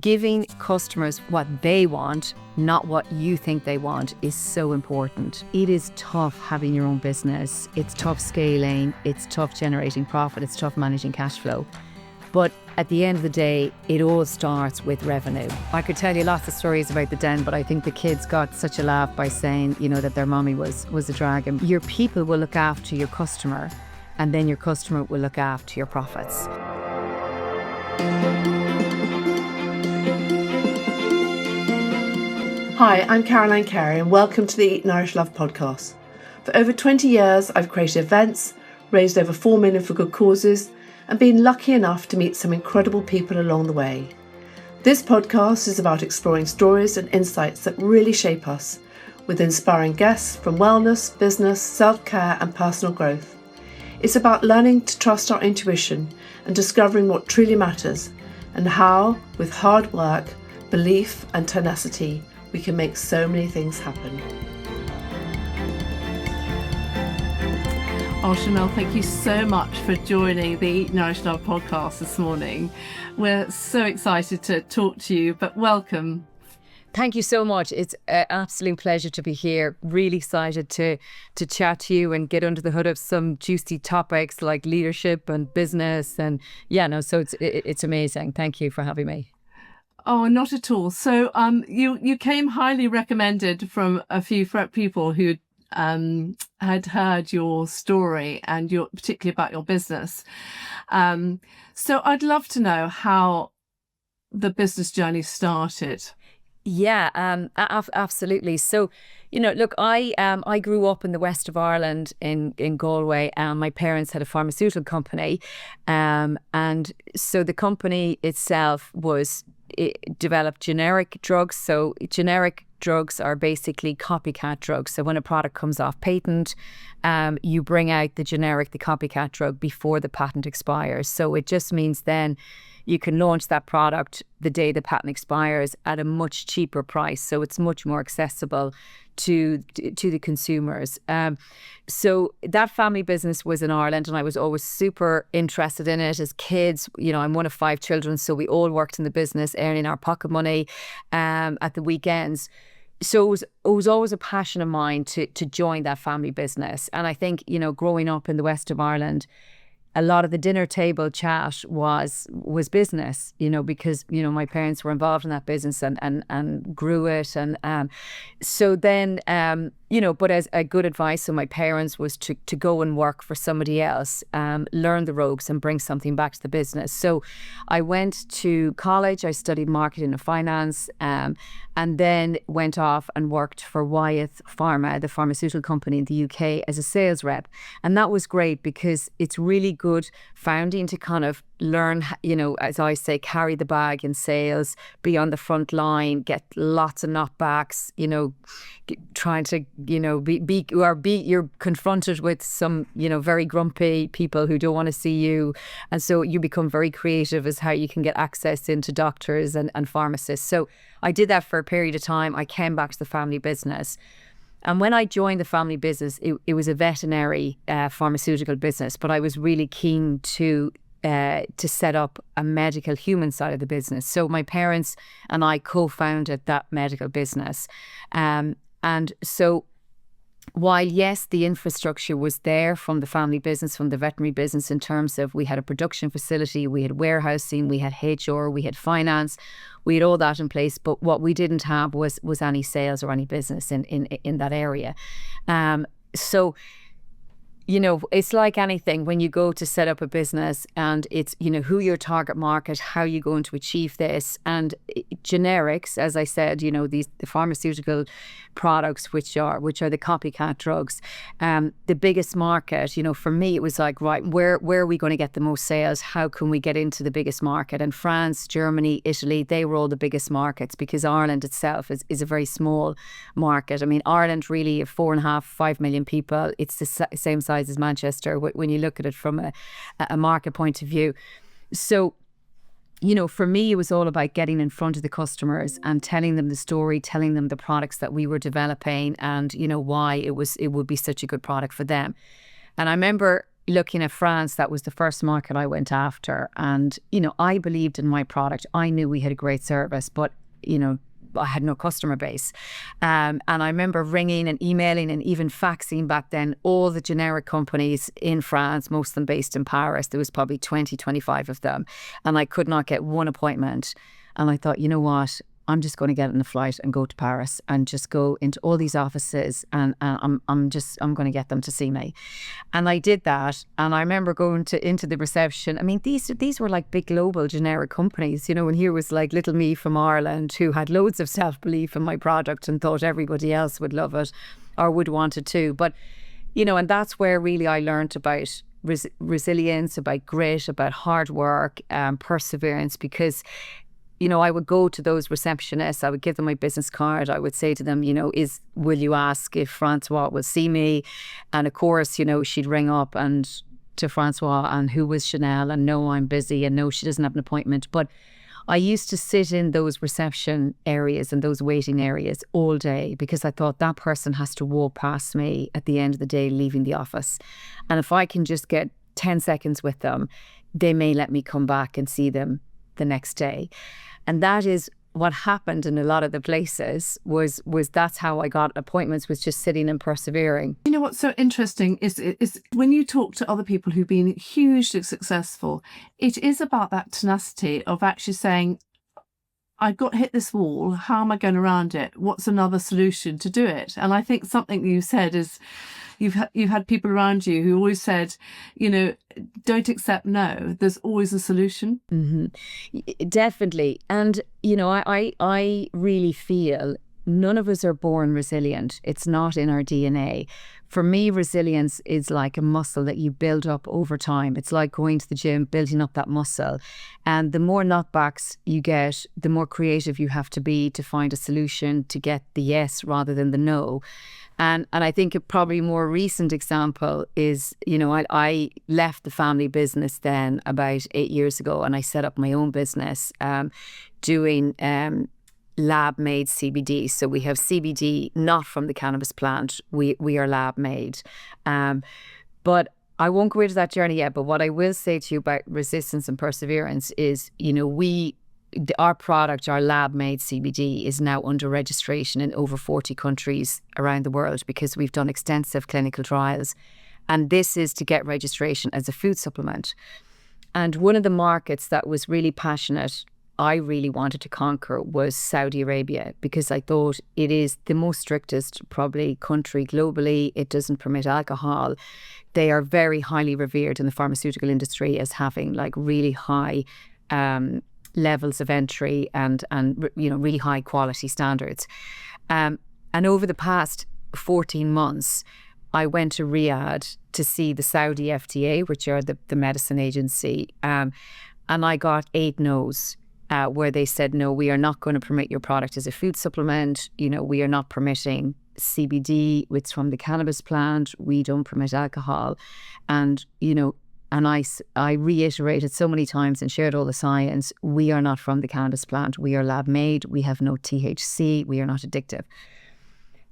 Giving customers what they want, not what you think they want, is so important. It is tough having your own business. It's tough scaling. It's tough generating profit. It's tough managing cash flow. But at the end of the day, it all starts with revenue. I could tell you lots of stories about the den, but I think the kids got such a laugh by saying, that their mommy was a dragon. Your people will look after your customer, and then your customer will look after your profits. Hi, I'm Cary, and welcome to the Eat Nourish Love podcast. For over 20 years, I've created events, raised over 4 million for good causes, and been lucky enough to meet some incredible people along the way. This podcast is about exploring stories and insights that really shape us, with inspiring guests from wellness, business, self-care, and personal growth. It's about learning to trust our intuition and discovering what truly matters, and how, with hard work, belief, and tenacity, we can make so many things happen. Oh, Chanelle, thank you so much for joining the Eat Nourish Love podcast this morning. We're so excited to talk to you, but welcome. Thank you so much. It's an absolute pleasure to be here. Really excited to chat to you and get under the hood of some juicy topics like leadership and business. And so it's amazing. Thank you for having me. Oh, not at all. So you came highly recommended from a few people who had heard your story and particularly about your business. So I'd love to know how the business journey started. Yeah, absolutely. So, look, I grew up in the west of Ireland in Galway, and my parents had a pharmaceutical company. And so the company itself it developed generic drugs. So generic drugs are basically copycat drugs. So when a product comes off patent, you bring out the copycat drug before the patent expires. So it just means then you can launch that product the day the patent expires at a much cheaper price. So it's much more accessible to the consumers. So that family business was in Ireland, and I was always super interested in it as kids. I'm one of 5 children, so we all worked in the business, earning our pocket money at the weekends. So it was always a passion of mine to join that family business. And I think, growing up in the west of Ireland, a lot of the dinner table chat was business, because, my parents were involved in that business and grew it. And so then, but as a good advice of my parents was to go and work for somebody else, learn the ropes and bring something back to the business. So I went to college, I studied marketing and finance, and then went off and worked for Wyeth Pharma, the pharmaceutical company in the UK, as a sales rep. And that was great because it's really good founding to kind of learn, as I say, carry the bag in sales, be on the front line, get lots of knockbacks, trying to, you're confronted with some, very grumpy people who don't want to see you. And so you become very creative as how you can get access into doctors and pharmacists. So I did that for a period of time. I came back to the family business. And when I joined the family business, it was a veterinary pharmaceutical business, but I was really keen to set up a medical human side of the business. So my parents and I co-founded that medical business. And so while, yes, the infrastructure was there from the family business, from the veterinary business, in terms of we had a production facility, we had warehousing, we had HR, we had finance, we had all that in place. But what we didn't have was any sales or any business in that area. So it's like anything when you go to set up a business, and it's, who your target market, how you're going to achieve this. And generics, as I said, the pharmaceutical products, which are the copycat drugs, the biggest market, for me, it was like, right, where are we going to get the most sales? How can we get into the biggest market? And France, Germany, Italy, they were all the biggest markets, because Ireland itself is a very small market. I mean, Ireland really, 4.5 million people. It's the same size as Manchester when you look at it from a market point of view. So, for me, it was all about getting in front of the customers and telling them the story, telling them the products that we were developing, and why it would be such a good product for them. And I remember, looking at France, that was the first market I went after. And, I believed in my product. I knew we had a great service, but, I had no customer base. And I remember ringing and emailing and even faxing back then all the generic companies in France, most of them based in Paris. There was probably 20, 25 of them. And I could not get one appointment. And I thought, you know what? I'm just going to get on a flight and go to Paris and just go into all these offices, and I'm going to get them to see me. And I did that. And I remember going into the reception. I mean, these were like big global generic companies, and here was like little me from Ireland who had loads of self-belief in my product and thought everybody else would love it or would want it too. But, and that's where really I learned about resilience, about grit, about hard work, perseverance, because I would go to those receptionists, I would give them my business card, I would say to them, will you ask if Francois will see me? And of course, she'd ring up and to Francois and who was Chanelle, and no, I'm busy, and no, she doesn't have an appointment. But I used to sit in those reception areas and those waiting areas all day, because I thought that person has to walk past me at the end of the day, leaving the office. And if I can just get 10 seconds with them, they may let me come back and see them the next day. And that is what happened in a lot of the places was that's how I got appointments, was just sitting and persevering. You know what's so interesting is when you talk to other people who've been hugely successful, it is about that tenacity of actually saying, I got hit this wall, how am I going around it? What's another solution to do it? And I think something you said is you've had people around you who always said, don't accept no, there's always a solution. Mm-hmm. Definitely. And, I really feel none of us are born resilient. It's not in our DNA. For me, resilience is like a muscle that you build up over time. It's like going to the gym, building up that muscle. And the more knockbacks you get, the more creative you have to be to find a solution to get the yes rather than the no. And I think a probably more recent example is, I left the family business then about 8 years ago, and I set up my own business doing lab-made CBD. So we have CBD not from the cannabis plant. We are lab-made. But I won't go into that journey yet. But what I will say to you about resistance and perseverance is, our product, our lab-made CBD, is now under registration in over 40 countries around the world, because we've done extensive clinical trials. And this is to get registration as a food supplement. And one of the markets that was really passionate, I really wanted to conquer, was Saudi Arabia, because I thought it is the most strictest probably country globally. It doesn't permit alcohol. They are very highly revered in the pharmaceutical industry as having like really high levels of entry and really high quality standards. And over the past 14 months, I went to Riyadh to see the Saudi FDA, which are the medicine agency, and I got 8 no's. Where they said, no, we are not going to permit your product as a food supplement. We are not permitting CBD, it's from the cannabis plant. We don't permit alcohol. And, and I reiterated so many times and shared all the science. We are not from the cannabis plant. We are lab made. We have no THC. We are not addictive.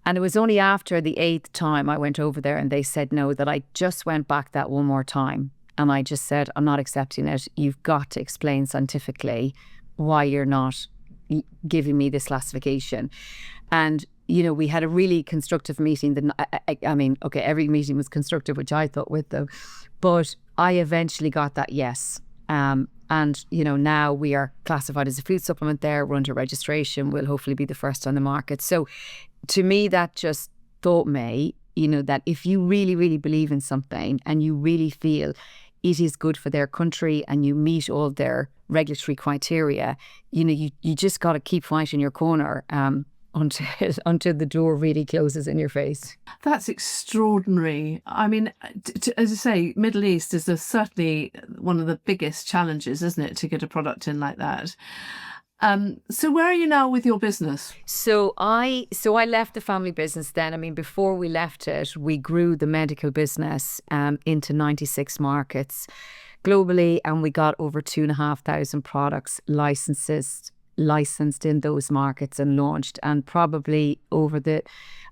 And it was only after the 8th time I went over there and they said no, that I just went back that one more time. And I just said, I'm not accepting it. You've got to explain scientifically why you're not giving me this classification. And, we had a really constructive meeting. I mean, okay, every meeting was constructive, which I thought with them. But I eventually got that yes. And, now we are classified as a food supplement there. We're under registration. We'll hopefully be the first on the market. So to me, that just taught me, that if you really, really believe in something and you really feel it is good for their country and you meet all their regulatory criteria, you just got to keep fighting your corner until the door really closes in your face. That's extraordinary. I mean, as I say, Middle East is certainly one of the biggest challenges, isn't it, to get a product in like that? So where are you now with your business? So I left the family business then. I mean, before we left it, we grew the medical business into 96 markets globally, and we got over 2,500 products licensed in those markets and launched. And probably over the,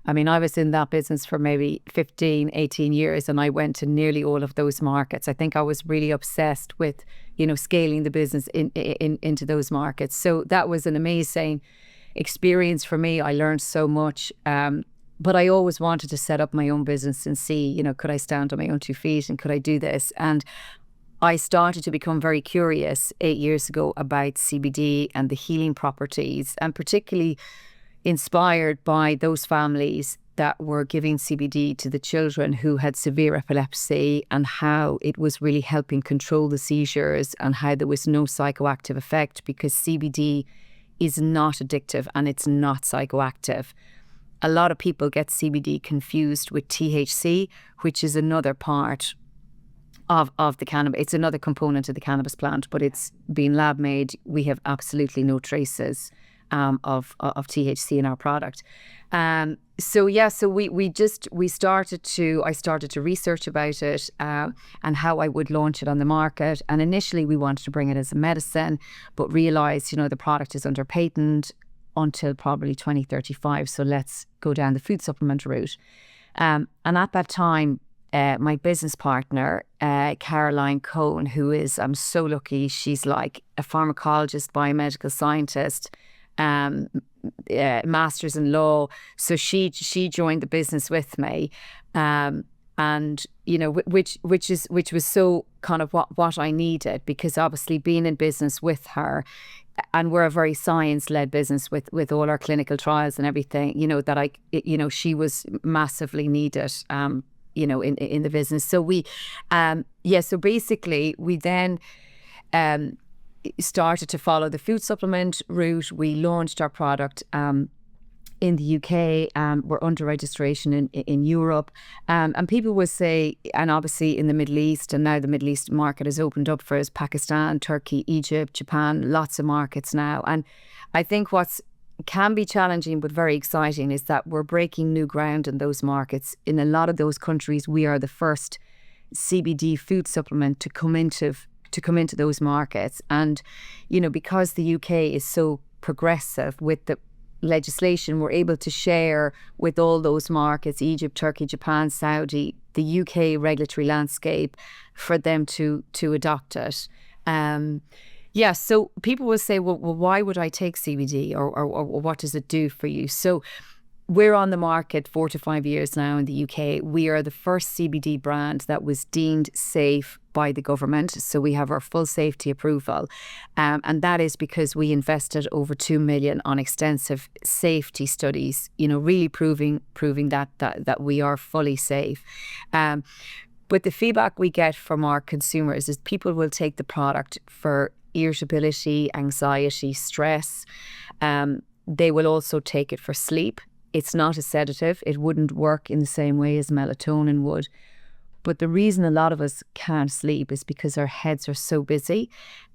I mean, I was in that business for maybe 15, 18 years, and I went to nearly all of those markets. I think I was really obsessed with, scaling the business into those markets. So that was an amazing experience for me. I learned so much. But I always wanted to set up my own business and see, could I stand on my own 2 feet and could I do this? And I started to become very curious 8 years ago about CBD and the healing properties, and particularly inspired by those families that were giving CBD to the children who had severe epilepsy, and how it was really helping control the seizures, and how there was no psychoactive effect, because CBD is not addictive and it's not psychoactive. A lot of people get CBD confused with THC, which is another part of the cannabis. It's another component of the cannabis plant, but it's been lab made. We have absolutely no traces of THC in our product. So I started to research about it and how I would launch it on the market. And initially we wanted to bring it as a medicine, but realized, the product is under patent until probably 2035. So let's go down the food supplement route. And at that time, my business partner, Caroline Cohen, who is, I'm so lucky, she's like a pharmacologist, biomedical scientist, master's in law. So she joined the business with me, and which was so kind of what I needed, because obviously being in business with her, and we're a very science-led business with all our clinical trials and everything, she was massively needed, in the business. So so basically we then started to follow the food supplement route. We launched our product in the UK. We're under registration in Europe. And people would say, and obviously in the Middle East, and now the Middle East market has opened up for us, Pakistan, Turkey, Egypt, Japan, lots of markets now. And I think what's can be challenging but very exciting is that we're breaking new ground in those markets. In a lot of those countries, we are the first CBD food supplement to come into those markets. And, because the UK is so progressive with the legislation, we're able to share with all those markets, Egypt, Turkey, Japan, Saudi, the UK regulatory landscape, for them to adopt it. So people will say, well, why would I take CBD, or what does it do for you? So we're on the market 4 to 5 years now in the UK. We are the first CBD brand that was deemed safe by the government. So we have our full safety approval. And that is because we invested over 2 million on extensive safety studies, really proving that we are fully safe. But the feedback we get from our consumers is people will take the product for irritability, anxiety, stress. They will also take it for sleep. It's not a sedative. It wouldn't work in the same way as melatonin would. But the reason a lot of us can't sleep is because our heads are so busy.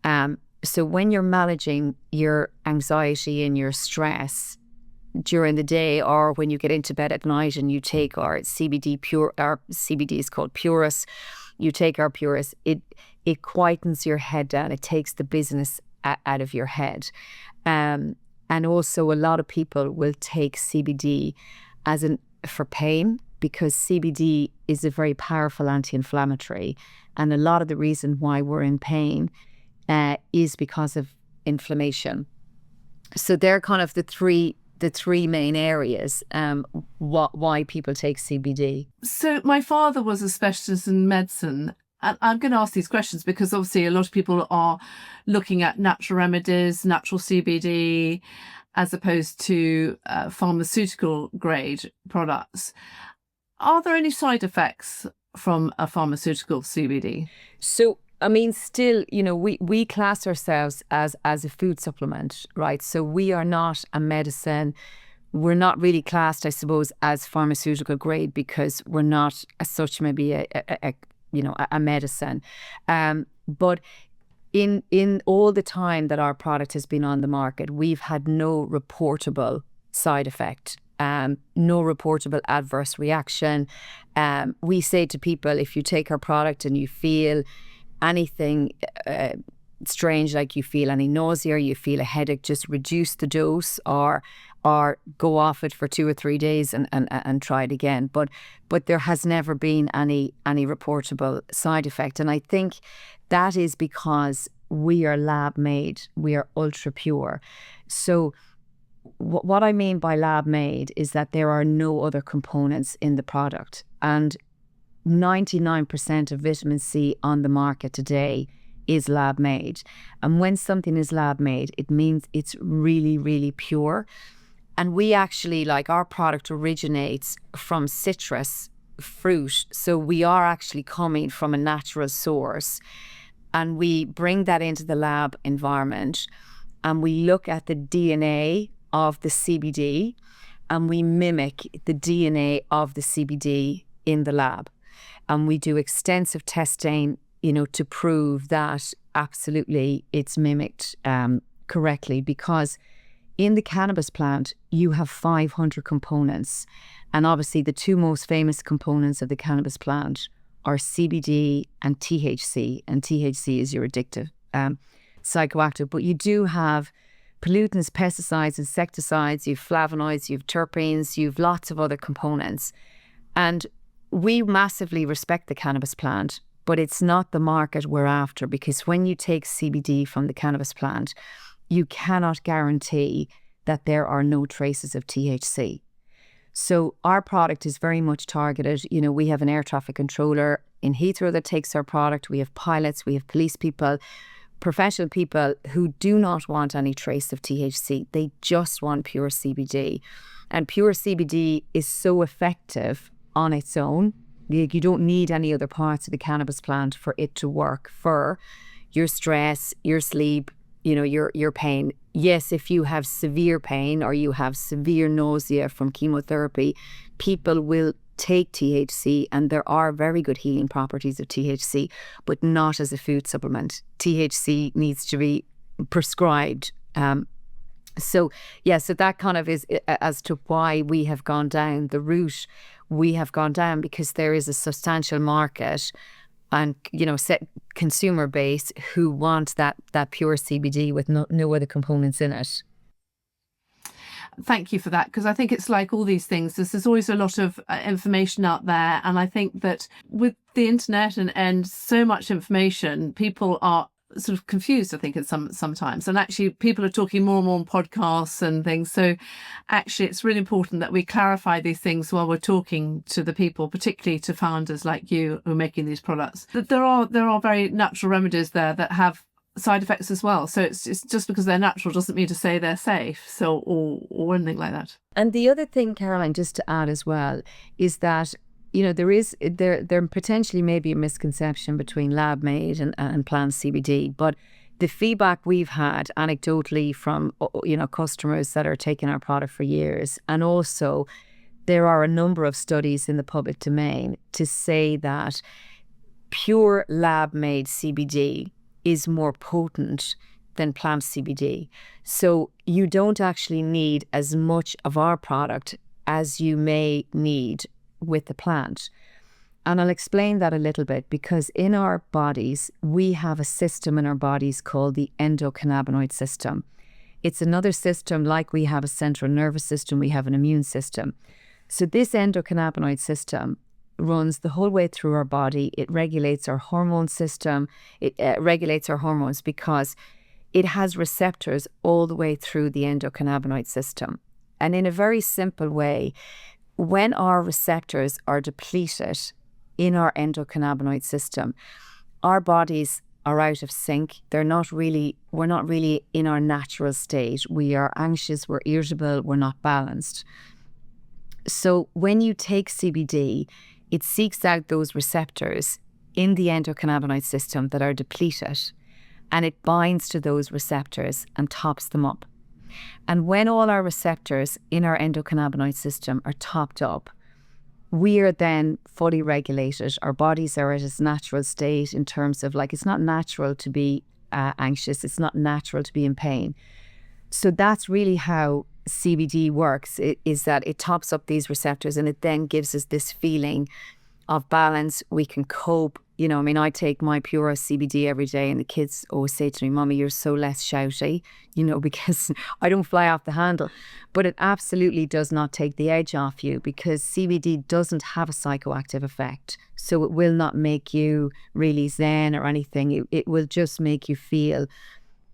So when you're managing your anxiety and your stress during the day, or when you get into bed at night and you take our CBD is called Puris, you take our Puris, it quietens your head down. It takes the business out of your head. And also a lot of people will take CBD for pain, because CBD is a very powerful anti-inflammatory. And a lot of the reason why we're in pain is because of inflammation. So they're kind of the three main areas why people take CBD. So my father was a specialist in medicine. And I'm going to ask these questions because obviously a lot of people are looking at natural remedies, natural CBD, as opposed to pharmaceutical grade products. Are there any side effects from a pharmaceutical CBD? So, I mean, still, we class ourselves as a food supplement, right? So we are not a medicine. We're not really classed, I suppose, as pharmaceutical grade, because we're not as such maybe a medicine. But in all the time that our product has been on the market, we've had no reportable side effect, no reportable adverse reaction. We say to people, if you take our product and you feel anything strange, like you feel any nausea or you feel a headache, just reduce the dose or go off it for 2 or 3 days and try it again. But there has never been any reportable side effect. And I think that is because we are lab made, we are ultra pure. So what I mean by lab made is that there are no other components in the product. And 99% of vitamin C on the market today is lab made. And when something is lab made, it means it's really, really pure. And we actually, like, our product originates from citrus fruit. So we are actually coming from a natural source. And we bring that into the lab environment. And we look at the DNA of the CBD. And we mimic the DNA of the CBD in the lab. And we do extensive testing, to prove that absolutely it's mimicked correctly, because in the cannabis plant, you have 500 components. And obviously the two most famous components of the cannabis plant are CBD and THC. And THC is your addictive psychoactive. But you do have pollutants, pesticides, insecticides, you have flavonoids, you have terpenes, you have lots of other components. And we massively respect the cannabis plant, but it's not the market we're after, because when you take CBD from the cannabis plant, you cannot guarantee that there are no traces of THC. So our product is very much targeted. We have an air traffic controller in Heathrow that takes our product. We have pilots, we have police people, professional people who do not want any trace of THC. They just want pure CBD. And pure CBD is so effective on its own. You don't need any other parts of the cannabis plant for it to work for your stress, your sleep, your pain. Yes, if you have severe pain or you have severe nausea from chemotherapy, people will take THC, and there are very good healing properties of THC, but not as a food supplement. THC needs to be prescribed. So that kind of is as to why we have gone down the route we have gone down, because there is a substantial market and set consumer base who want that pure CBD with no other components in it. Thank you for that, because I think it's like all these things. There's always a lot of information out there, and I think that with the internet and so much information, people are sort of confused, I think, sometimes. And actually people are talking more and more on podcasts and things. So actually it's really important that we clarify these things while we're talking to the people, particularly to founders like you who are making these products. That there are very natural remedies there that have side effects as well. So it's just because they're natural doesn't mean to say they're safe. So or anything like that. And the other thing, Caroline, just to add as well, is that there potentially may be a misconception between lab made and plant CBD, but the feedback we've had anecdotally from customers that are taking our product for years, and also there are a number of studies in the public domain to say that pure lab made CBD is more potent than plant CBD. So you don't actually need as much of our product as you may need with the plant. And I'll explain that a little bit, because in our bodies, we have a system in our bodies called the endocannabinoid system. It's another system, like we have a central nervous system, we have an immune system. So this endocannabinoid system runs the whole way through our body. It regulates our hormone system. It regulates our hormones because it has receptors all the way through the endocannabinoid system. And in a very simple way, when our receptors are depleted in our endocannabinoid system, our bodies are out of sync. We're not really in our natural state. We are anxious, we're irritable, we're not balanced. So when you take CBD, it seeks out those receptors in the endocannabinoid system that are depleted, and it binds to those receptors and tops them up. And when all our receptors in our endocannabinoid system are topped up, we are then fully regulated. Our bodies are at its natural state in terms of, like, it's not natural to be anxious. It's not natural to be in pain. So that's really how CBD works, is that it tops up these receptors, and it then gives us this feeling of balance. We can cope. You know, I mean, I take my Puris CBD every day, and the kids always say to me, "Mommy, you're so less shouty," you know, because I don't fly off the handle. But it absolutely does not take the edge off you, because CBD doesn't have a psychoactive effect. So it will not make you really zen or anything. It will just make you feel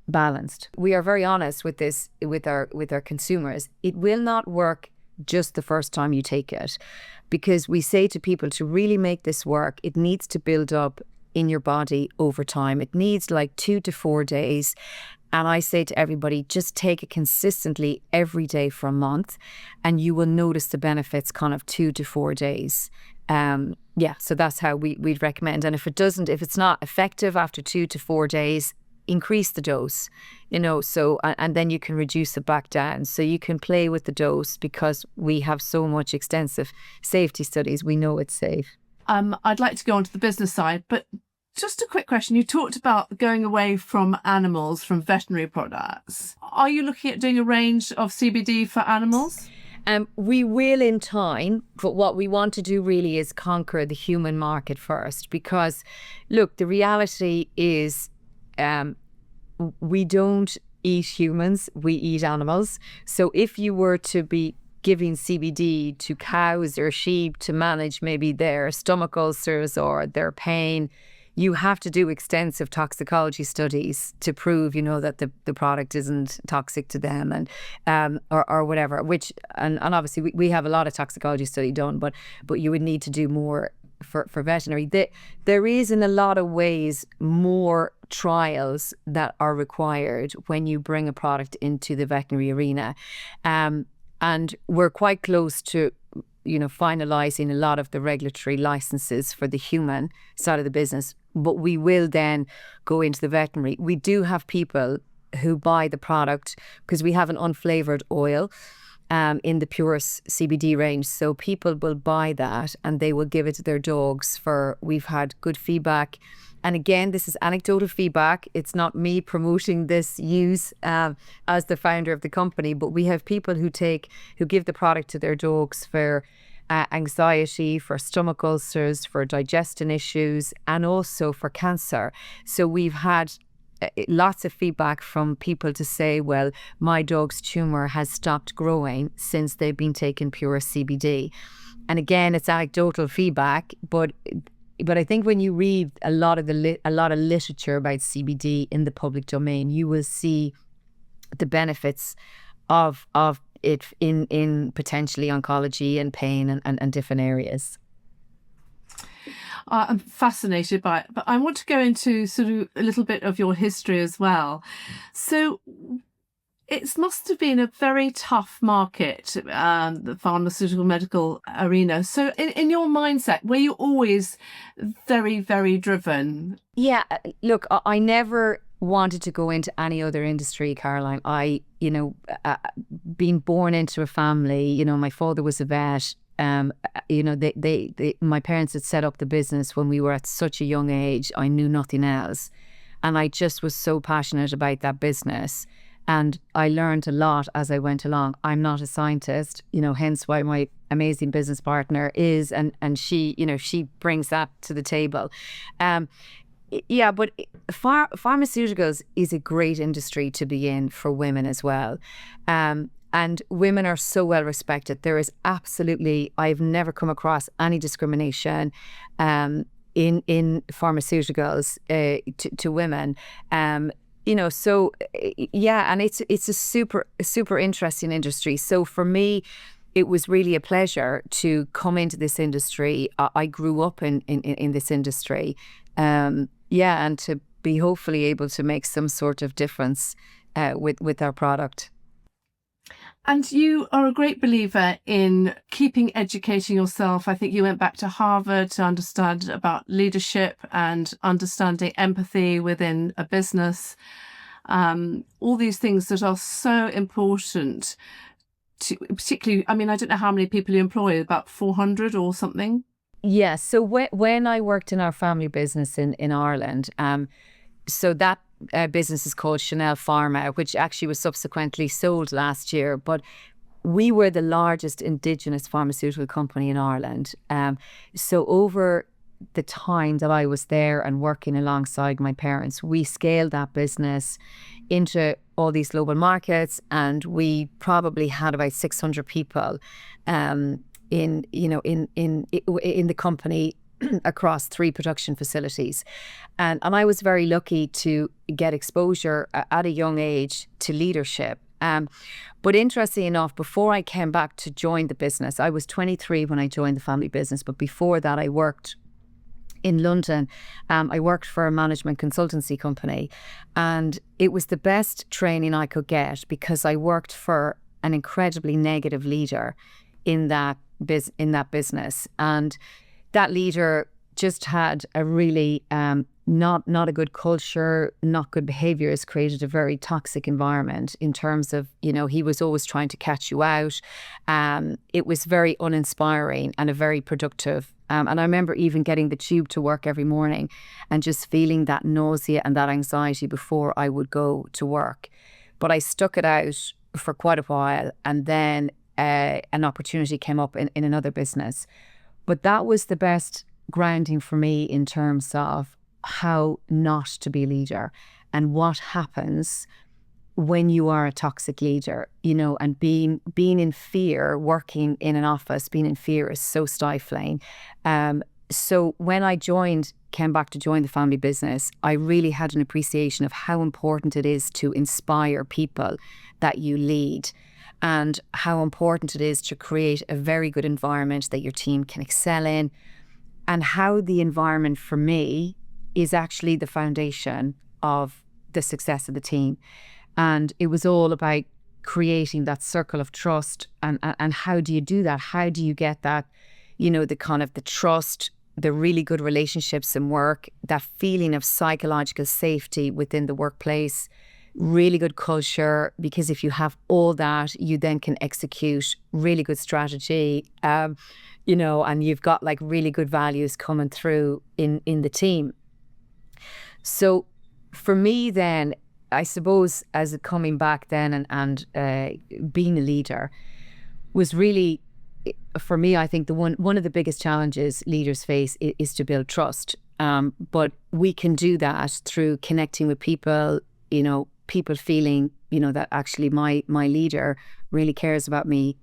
balanced. We are very honest with this with our consumers. It will not work just the first time you take it, because we say to people, to really make this work, it needs to build up in your body over time. It needs like 2 to 4 days. And I say to everybody, just take it consistently every day for a month, and you will notice the benefits kind of 2 to 4 days. So that's how we'd recommend. And if it's not effective after 2 to 4 days, increase the dose, you know, so, and then you can reduce it back down. So you can play with the dose, because we have so much extensive safety studies. We know it's safe. I'd like to go on to the business side, but just a quick question. You talked about going away from animals, from veterinary products. Are you looking at doing a range of CBD for animals? We will in time, but what we want to do really is conquer the human market first, because look, the reality is, we don't eat humans, we eat animals. So if you were to be giving CBD to cows or sheep to manage maybe their stomach ulcers or their pain, you have to do extensive toxicology studies to prove, you know, that the product isn't toxic to them, and or whatever, which, and obviously we have a lot of toxicology study done, but you would need to do more for veterinary. There is, in a lot of ways, more trials that are required when you bring a product into the veterinary arena, and we're quite close to, you know, finalizing a lot of the regulatory licenses for the human side of the business. But we will then go into the veterinary. We do have people who buy the product because we have an unflavored oil in the Puris CBD range. So people will buy that and they will give it to their dogs. We've had good feedback. And again, this is anecdotal feedback. It's not me promoting this use as the founder of the company, but we have people who give the product to their dogs for anxiety, for stomach ulcers, for digestion issues, and also for cancer. So we've had lots of feedback from people to say, well, my dog's tumour has stopped growing since they've been taking Puris CBD. And again, it's anecdotal feedback, but I think when you read a lot of literature about CBD in the public domain, you will see the benefits of it in potentially oncology and pain and different areas. I'm fascinated by it, but I want to go into sort of a little bit of your history as well. So it must have been a very tough market, the pharmaceutical medical arena. So in your mindset, were you always very, very driven? Yeah, look, I never wanted to go into any other industry, Caroline. Being born into a family, my father was a vet. My parents had set up the business when we were at such a young age. I knew nothing else. And I just was so passionate about that business. And I learned a lot as I went along. I'm not a scientist, hence why my amazing business partner is, and she brings that to the table. But pharmaceuticals is a great industry to be in for women as well. And women are so well respected. There is absolutely, I've never come across any discrimination in pharmaceuticals to women. And it's a super interesting industry. So for me, it was really a pleasure to come into this industry. I grew up in this industry. And to be hopefully able to make some sort of difference with our product. And you are a great believer in keeping educating yourself. I think you went back to Harvard to understand about leadership and understanding empathy within a business. All these things that are so important to, particularly, I don't know how many people you employ, about 400 or something. Yeah. So when I worked in our family business in Ireland, so that business is called Chanelle Pharma, which actually was subsequently sold last year. But we were the largest indigenous pharmaceutical company in Ireland. So over the time that I was there and working alongside my parents, we scaled that business into all these global markets, and we probably had about 600 people in the company across 3 production facilities. And I was very lucky to get exposure at a young age to leadership. But interestingly enough, before I came back to join the business, I was 23 when I joined the family business, but before that I worked in London. I worked for a management consultancy company, and it was the best training I could get because I worked for an incredibly negative leader in that business, and that leader just had a really not a good culture, not good behaviours, created a very toxic environment in terms of, he was always trying to catch you out. It was very uninspiring and a very productive. And I remember even getting the tube to work every morning and just feeling that nausea and that anxiety before I would go to work. But I stuck it out for quite a while, and then an opportunity came up in another business. But that was the best grounding for me in terms of how not to be a leader and what happens when you are a toxic leader, and being in fear, working in an office, being in fear is so stifling. So when I came back to join the family business, I really had an appreciation of how important it is to inspire people that you lead, and how important it is to create a very good environment that your team can excel in, and how the environment for me is actually the foundation of the success of the team. And it was all about creating that circle of trust. And how do you do that? How do you get that, the trust, the really good relationships in work, that feeling of psychological safety within the workplace, really good culture, because if you have all that, you then can execute really good strategy, and you've got like really good values coming through in the team. So for me then, I suppose as coming back then and being a leader was really, for me, I think one of the biggest challenges leaders face is to build trust. But we can do that through connecting with people, people feeling, that actually my leader really cares about me.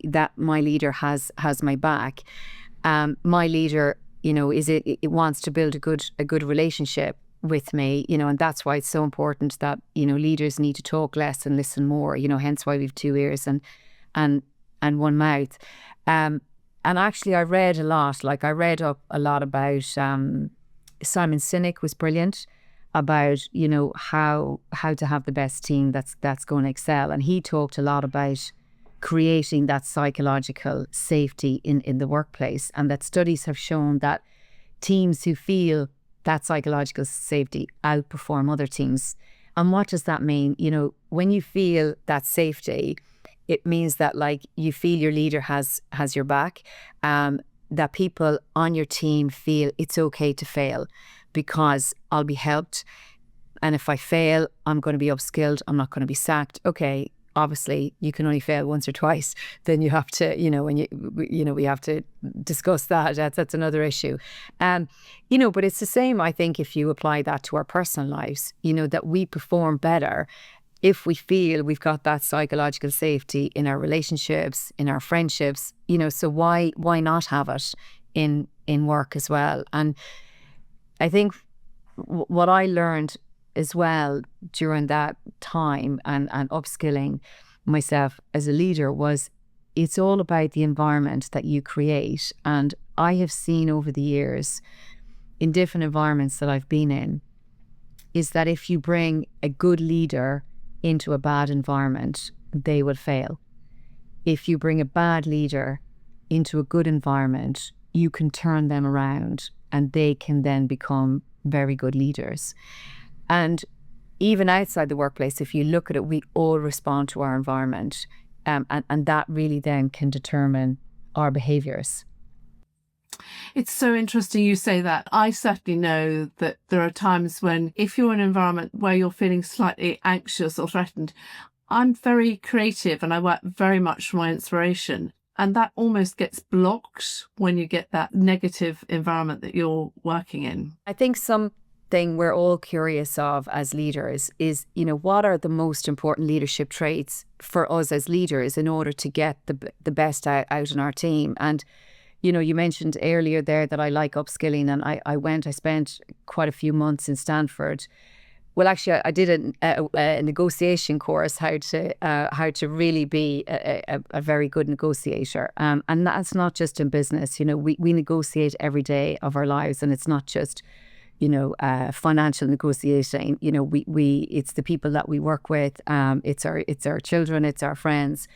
That my leader has my back. My leader, it wants to build a good relationship with me, and that's why it's so important that, leaders need to talk less and listen more, hence why we've 2 ears and one mouth. And actually I read a lot, I read up a lot about, Simon Sinek was brilliant about, how to have the best team that's going to excel. And he talked a lot about creating that psychological safety in the workplace, and that studies have shown that teams who feel that psychological safety outperform other teams. And what does that mean? When you feel that safety, it means that you feel your leader has your back, that people on your team feel it's okay to fail because I'll be helped. And if I fail, I'm going to be upskilled. I'm not going to be sacked. Okay. Obviously you can only fail once or twice, then you have to, we have to discuss that. That's another issue. But it's the same, I think, if you apply that to our personal lives, that we perform better if we feel we've got that psychological safety in our relationships, in our friendships, so why not have it in work as well? And I think what I learned as well during that time and upskilling myself as a leader was it's all about the environment that you create. And I have seen over the years in different environments that I've been in is that if you bring a good leader into a bad environment, they will fail. If you bring a bad leader into a good environment, you can turn them around and they can then become very good leaders. And even outside the workplace, if you look at it, we all respond to our environment. And that really then can determine our behaviours. It's so interesting you say that. I certainly know that there are times when if you're in an environment where you're feeling slightly anxious or threatened, I'm very creative and I work very much from my inspiration. And that almost gets blocked when you get that negative environment that you're working in. I think something we're all curious of as leaders is, what are the most important leadership traits for us as leaders in order to get the best out in our team. And, you mentioned earlier there that I like upskilling, and I spent quite a few months in Stanford. Well, actually, I did a negotiation course, how to really be a very good negotiator. And that's not just in business. We negotiate every day of our lives, and it's not just, financial negotiating. It's the people that we work with. It's our children, it's our friends.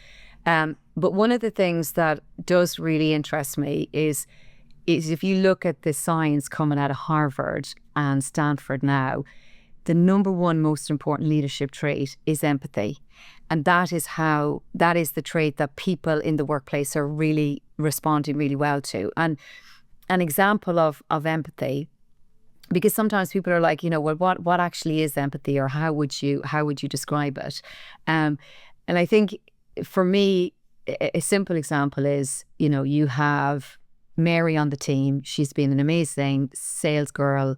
But one of the things that does really interest me is if you look at the science coming out of Harvard and Stanford now, the number one most important leadership trait is empathy. And that is the trait that people in the workplace are really responding really well to. And an example of empathy, because sometimes people are like, well, what actually is empathy, or how would you describe it? And I think for me, a simple example is, you have Mary on the team. She's been an amazing sales girl,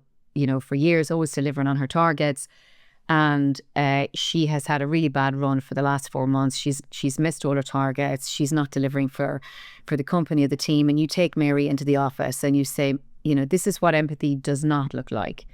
for years, always delivering on her targets. And she has had a really bad run for the last 4 months. She's missed all her targets. She's not delivering for the company or the team. And you take Mary into the office and you say, this is what empathy does not look like.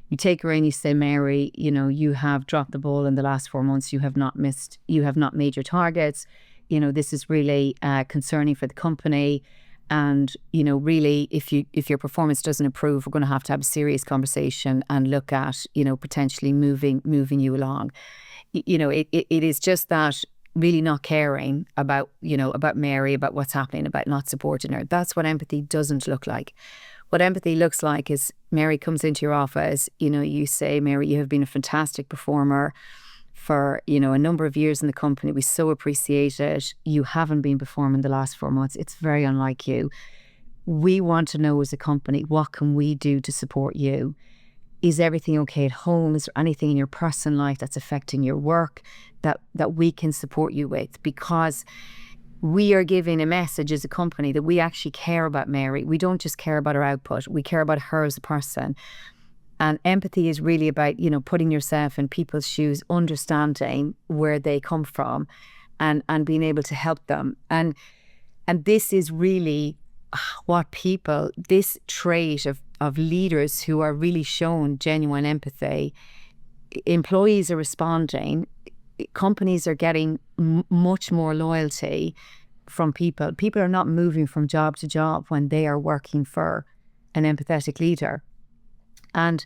You take her in, you say, Mary, you have dropped the ball in the last 4 months. You have not made your targets. This is really concerning for the company. And, really, if your performance doesn't improve, we're going to have a serious conversation and look at, potentially moving you along. It is just that really not caring about Mary, about what's happening, about not supporting her. That's what empathy doesn't look like. What empathy looks like is Mary comes into your office, you say, Mary, you have been a fantastic performer for, a number of years in the company. We so appreciate it. You haven't been performing the last 4 months. It's very unlike you. We want to know as a company, what can we do to support you? Is everything okay at home? Is there anything in your personal life that's affecting your work that we can support you with? Because we are giving a message as a company that we actually care about Mary. We don't just care about her output. We care about her as a person. And empathy is really about, putting yourself in people's shoes, understanding where they come from and being able to help them. And this is really what this trait of leaders who are really shown genuine empathy, employees are responding, companies are getting much more loyalty from people. People are not moving from job to job when they are working for an empathetic leader. And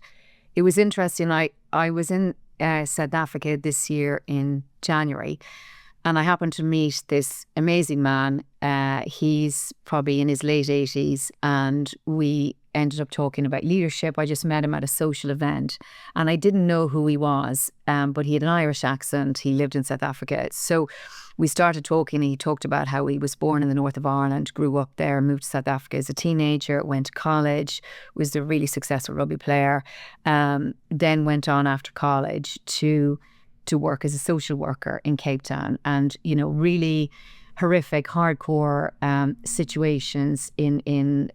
it was interesting. I was in South Africa this year in January, and I happened to meet this amazing man. He's probably in his late 80s, and we ended up talking about leadership. I just met him at a social event, and I didn't know who he was, but he had an Irish accent. He lived in South Africa. So we started talking, and he talked about how he was born in the north of Ireland, grew up there, moved to South Africa as a teenager, went to college, was a really successful rugby player, then went on after college to work as a social worker in Cape Town. And, really horrific, hardcore situations in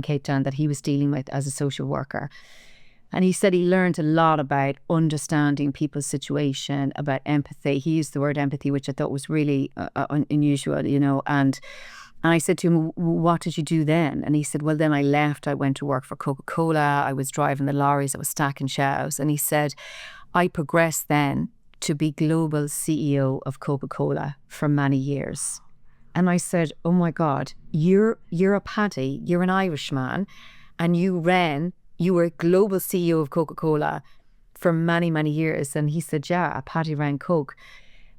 Cape Town that he was dealing with as a social worker. And he said he learned a lot about understanding people's situation, about empathy. He used the word empathy, which I thought was really unusual, And I said to him, what did you do then? And he said, well, then I left. I went to work for Coca-Cola. I was driving the lorries. I was stacking shelves. And he said, I progressed then to be global CEO of Coca-Cola for many years. And I said, oh my God, you're a Paddy, you're an Irishman, and you were global CEO of Coca-Cola for many, many years. And he said, yeah, a Paddy ran Coke.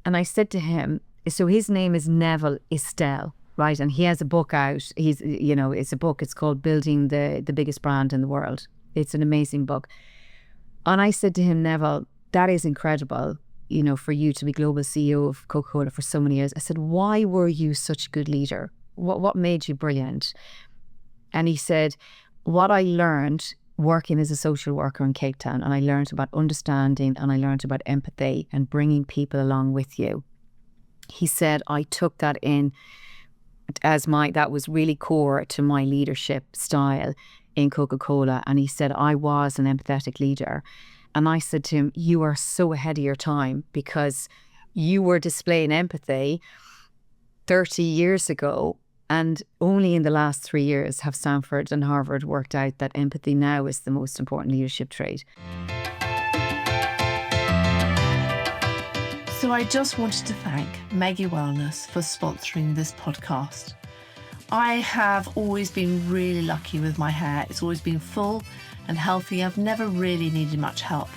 And I said to him, so his name is Neville Estelle, right? And he has a book out. It's a book. It's called Building the Biggest Brand in the World. It's an amazing book. And I said to him, Neville, that is incredible, for you to be global CEO of Coca-Cola for so many years. I said, why were you such a good leader? What made you brilliant? And he said, what I learned working as a social worker in Cape Town, and I learned about understanding, and I learned about empathy and bringing people along with you. He said I took that in as that was really core to my leadership style in Coca-Cola. And he said I was an empathetic leader. And I said to him, you are so ahead of your time, because you were displaying empathy 30 years ago. And only in the last 3 years have Stanford and Harvard worked out that empathy now is the most important leadership trait. So I just wanted to thank Meggie Wellness for sponsoring this podcast. I have always been really lucky with my hair. It's always been full and healthy. I've never really needed much help.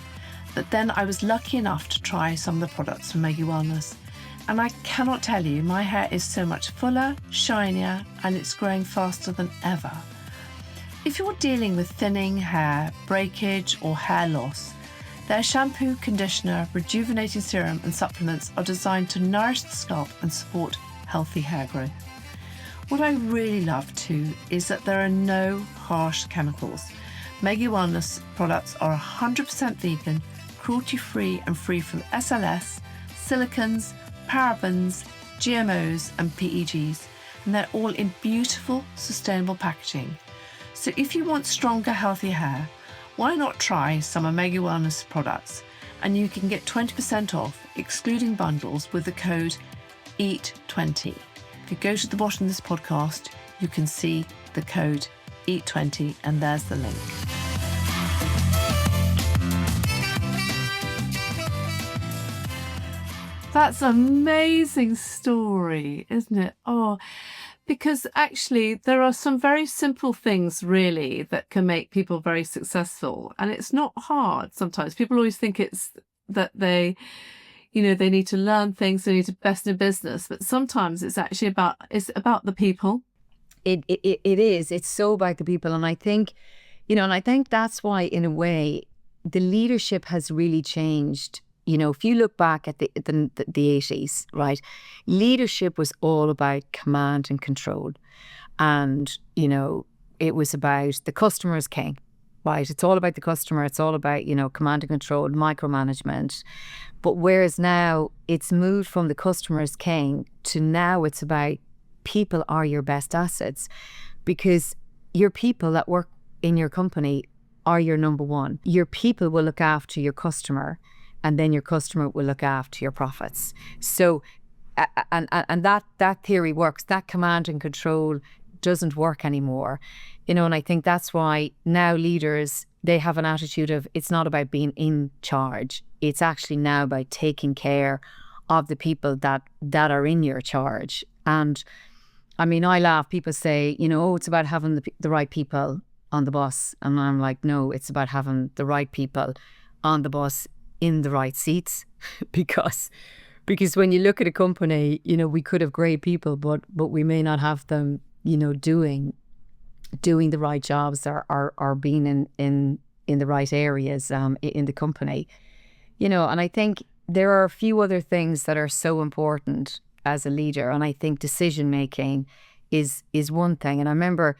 But then I was lucky enough to try some of the products from Meggie Wellness. And I cannot tell you, my hair is so much fuller, shinier, and it's growing faster than ever. If you're dealing with thinning hair, breakage, or hair loss, their shampoo, conditioner, rejuvenating serum, and supplements are designed to nourish the scalp and support healthy hair growth. What I really love too is that there are no harsh chemicals. Meggie Wellness products are 100% vegan, cruelty-free, and free from SLS, silicons, parabens, GMOs, and PEGs, and they're all in beautiful, sustainable packaging. So if you want stronger, healthy hair, why not try some of Meggie Wellness products? And you can get 20% off, excluding bundles, with the code EAT20. If you go to the bottom of this podcast, you can see the code EAT20, and there's the link. That's an amazing story, isn't it? Oh, because actually there are some very simple things really that can make people very successful. And it's not hard sometimes. People always think it's that they need to learn things, they need to best in business. But sometimes it's actually about the people. It is. It's so about the people. And I think, that's why, in a way, the leadership has really changed. If you look back at the 80s, right, leadership was all about command and control. And, it was about the customer is king, right? It's all about the customer. It's all about, command and control, micromanagement. But whereas now it's moved from the customer is king to now it's about people are your best assets, because your people that work in your company are your number one. Your people will look after your customer, and then your customer will look after your profits. So, and that theory works. That command and control doesn't work anymore, and I think that's why now leaders, they have an attitude of it's not about being in charge. It's actually now about taking care of the people that are in your charge. And I mean, I laugh. People say, it's about having the right people on the bus, and I'm like, no, it's about having the right people on the bus in the right seats, because when you look at a company, we could have great people, but we may not have them, doing the right jobs or being in the right areas in the company, and I think there are a few other things that are so important as a leader, and I think decision making is one thing. And I remember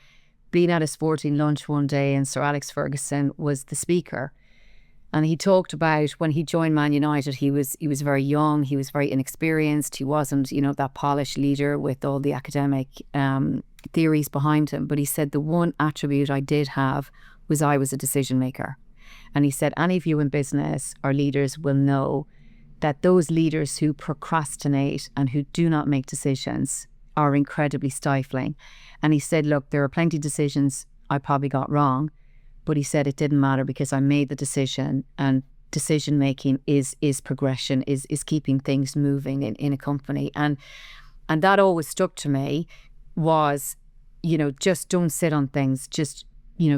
being at a sporting lunch one day, and Sir Alex Ferguson was the speaker. And he talked about when he joined Man United, he was very young, he was very inexperienced, he wasn't, that polished leader with all the academic theories behind him. But he said the one attribute I did have was I was a decision maker. And he said any of you in business or leaders will know that those leaders who procrastinate and who do not make decisions are incredibly stifling. And he said, look, there are plenty of decisions I probably got wrong, but he said it didn't matter because I made the decision, and decision making is progression, is keeping things moving in a company. And that always stuck to me was, just don't sit on things, just,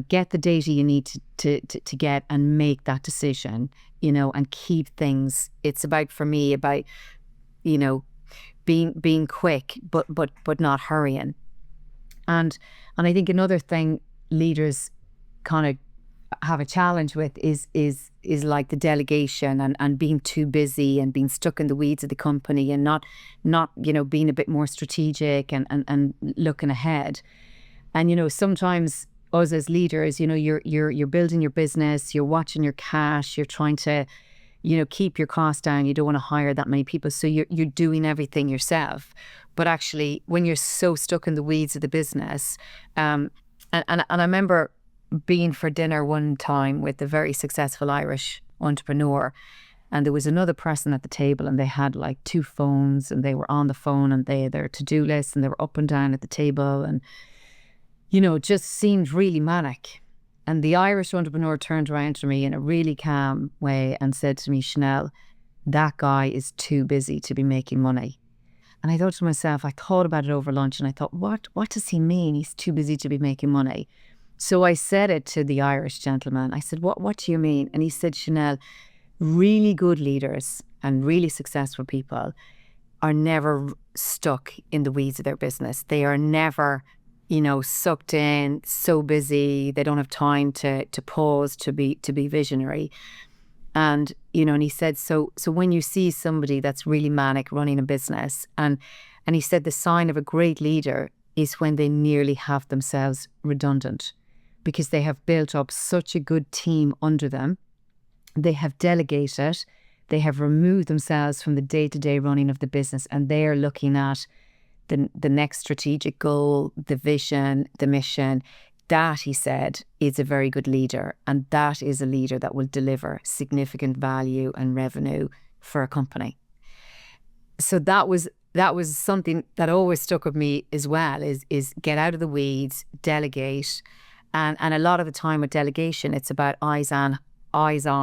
get the data you need to get and make that decision, and keep things. It's about, for me, about, being quick, but not hurrying. And I think another thing leaders kind of have a challenge with is like the delegation and being too busy and being stuck in the weeds of the company and not being a bit more strategic and looking ahead. And sometimes us as leaders, you're building your business, you're watching your cash, you're trying to, keep your costs down. You don't want to hire that many people. So you're doing everything yourself. But actually, when you're so stuck in the weeds of the business, and I remember being for dinner one time with a very successful Irish entrepreneur, and there was another person at the table, and they had like 2 phones, and they were on the phone, and they had their to-do list, and they were up and down at the table, and it just seemed really manic. And the Irish entrepreneur turned around to me in a really calm way and said to me, Chanelle, that guy is too busy to be making money. And I thought to myself, I thought about it over lunch, and I thought, what does he mean? He's too busy to be making money. So I said it to the Irish gentleman. I said, what do you mean? And he said, Chanelle, really good leaders and really successful people are never stuck in the weeds of their business. They are never, sucked in, so busy. They don't have time to pause, to be visionary. And, and he said, so when you see somebody that's really manic running a business, and he said the sign of a great leader is when they nearly have themselves redundant, because they have built up such a good team under them. They have delegated, they have removed themselves from the day-to-day running of the business, and they are looking at the next strategic goal, the vision, the mission. That, he said, is a very good leader, and that is a leader that will deliver significant value and revenue for a company. So that was something that always stuck with me as well, is get out of the weeds, delegate. And a lot of the time with delegation, it's about eyes on,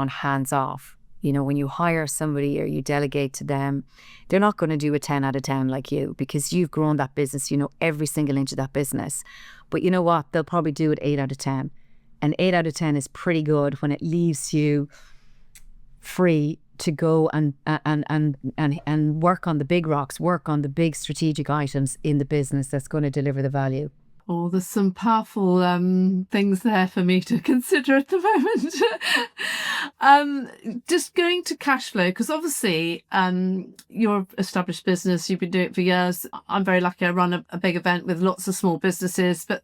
hands off. When you hire somebody or you delegate to them, they're not going to do a 10 out of 10 like you, because you've grown that business, every single inch of that business. But you know what? They'll probably do it 8 out of 10. And 8 out of 10 is pretty good when it leaves you free to go and work on the big rocks, work on the big strategic items in the business that's going to deliver the value. Oh, there's some powerful things there for me to consider at the moment. Just going to cash flow, because obviously you're an established business, you've been doing it for years. I'm very lucky, I run a big event with lots of small businesses, but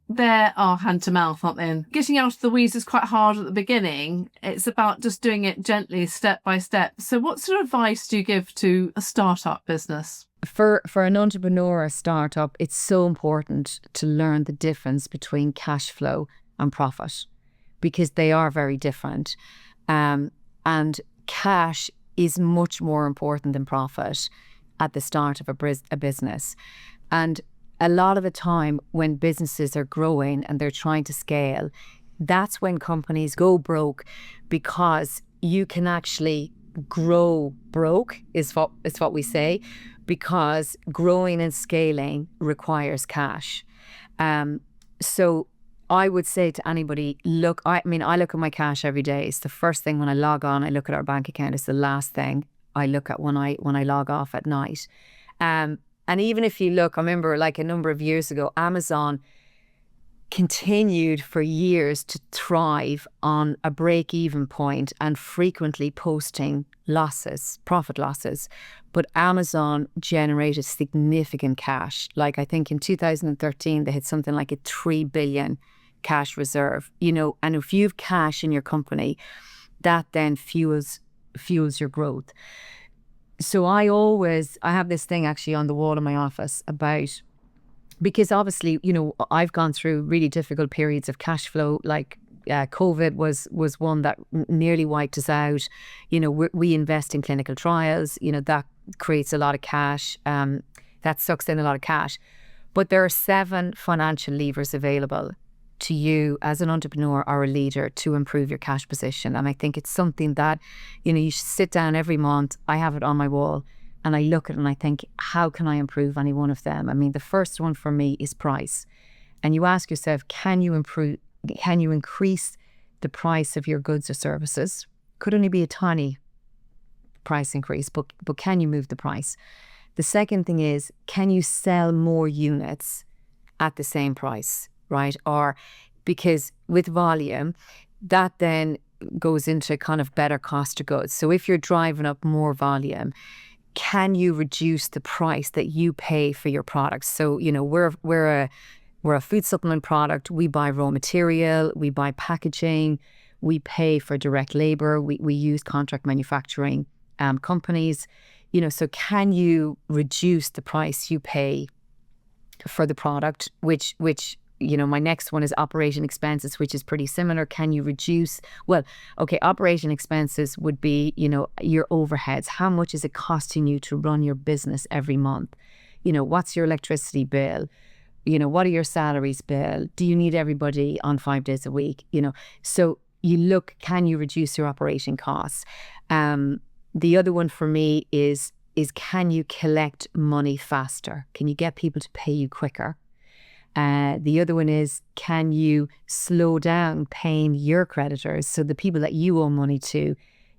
there are hand to mouth, aren't they? And getting out of the weeds is quite hard at the beginning. It's about just doing it gently, step by step. So what sort of advice do you give to a startup business? For an entrepreneur, a startup, it's so important to learn the difference between cash flow and profit, because they are very different. And cash is much more important than profit at the start of a business. And a lot of the time when businesses are growing and they're trying to scale, that's when companies go broke, because you can actually grow broke, is what we say, because growing and scaling requires cash. So I would say to anybody, I look at my cash every day. It's the first thing when I log on. I look at our bank account. It's the last thing I look at when I log off at night. And even if you look, I remember like a number of years ago, Amazon continued for years to thrive on a break-even point and frequently posting profit losses. But Amazon generated significant cash. Like I think in 2013, they had something like a 3 billion cash reserve, and if you have cash in your company, that then fuels your growth. So I have this thing actually on the wall in my office about, because obviously, I've gone through really difficult periods of cash flow, like COVID was one that nearly wiped us out. We invest in clinical trials, that creates a lot of cash, that sucks in a lot of cash. But there are 7 financial levers available to you as an entrepreneur or a leader to improve your cash position. And I think it's something that, you should sit down every month. I have it on my wall and I look at it and I think, how can I improve any one of them? I mean, the first one for me is price. And you ask yourself, can you increase the price of your goods or services? Could only be a tiny price increase, but can you move the price? The second thing is, can you sell more units at the same price, right? Or because with volume, that then goes into kind of better cost of goods. So if you're driving up more volume, can you reduce the price that you pay for your products? So, we're we're a food supplement product. We buy raw material, we buy packaging, we pay for direct labor, we use contract manufacturing companies. So can you reduce the price you pay for the product, which my next one is operating expenses, which is pretty similar. Can you reduce? Well, okay, operating expenses would be, your overheads. How much is it costing you to run your business every month? What's your electricity bill? What are your salaries bill? Do you need everybody on 5 days a week? So you look, can you reduce your operating costs? The other one for me is can you collect money faster? Can you get people to pay you quicker? The other one is, can you slow down paying your creditors? So the people that you owe money to,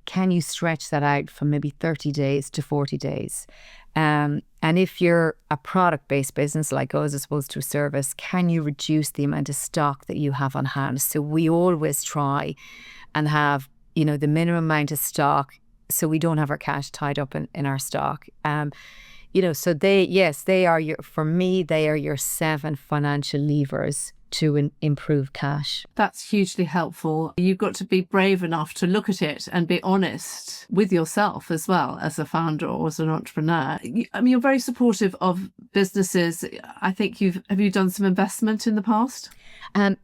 can you stretch that out from maybe 30 days to 40 days? And if you're a product-based business like us as opposed to a service, can you reduce the amount of stock that you have on hand? So we always try and have, the minimum amount of stock so we don't have our cash tied up in our stock. So they are your 7 financial levers to improve cash. That's hugely helpful. You've got to be brave enough to look at it and be honest with yourself as well as a founder or as an entrepreneur. You're very supportive of businesses. I think have you done some investment in the past?